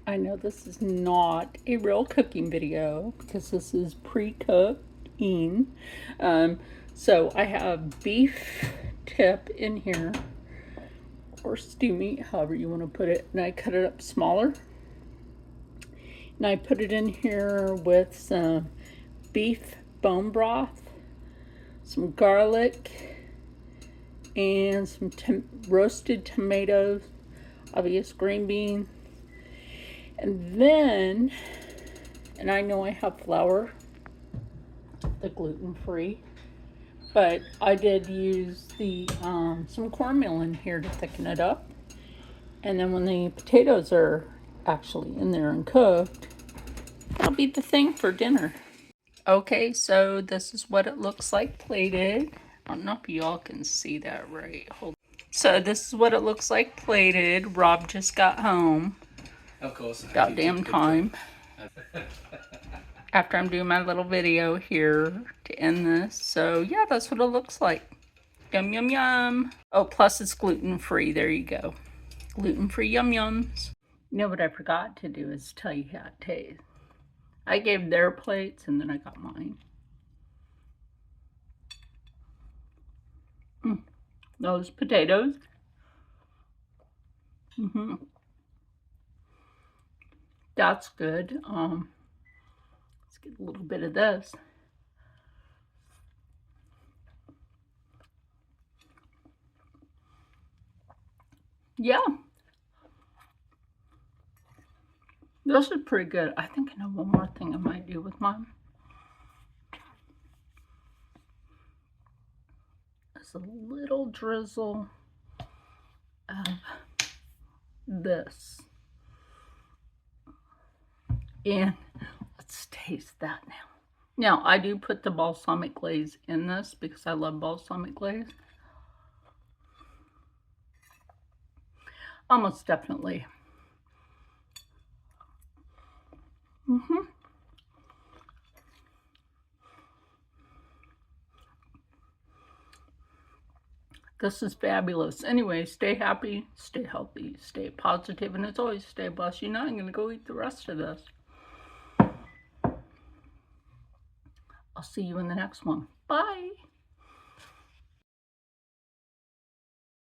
I know this is not a real cooking video because this is pre-cooking. So I have beef tip in here, or stew meat, however you want to put it, and I cut it up smaller. And I put it in here with some beef bone broth, some garlic, and some roasted tomatoes, obvious green beans. And then, and I know I have flour, the gluten-free, but I did use the some cornmeal in here to thicken it up. And then when the potatoes are actually in there and cooked, that'll be the thing for dinner. Okay, so this is what it looks like plated. I don't know if y'all can see that right. So this is what it looks like plated. Rob just got home. Of course. About damn time. After I'm doing my little video here to end this. So yeah, that's what it looks like. Yum, yum, yum. Oh, plus it's gluten-free. There you go. Gluten-free yum yums. You know what I forgot to do is tell you how it tastes. I gave their plates and then I got mine. Those potatoes. That's good. Let's get a little bit of this. Yeah. This is pretty good. I think I know one more thing I might do with mine. It's a little drizzle of this. And let's taste that now. Now, I do put the balsamic glaze in this because I love balsamic glaze. Almost definitely. This is fabulous. Anyway, stay happy, stay healthy, stay positive, and as always, stay blessed. You know, I'm going to go eat the rest of this. I'll see you in the next one. Bye.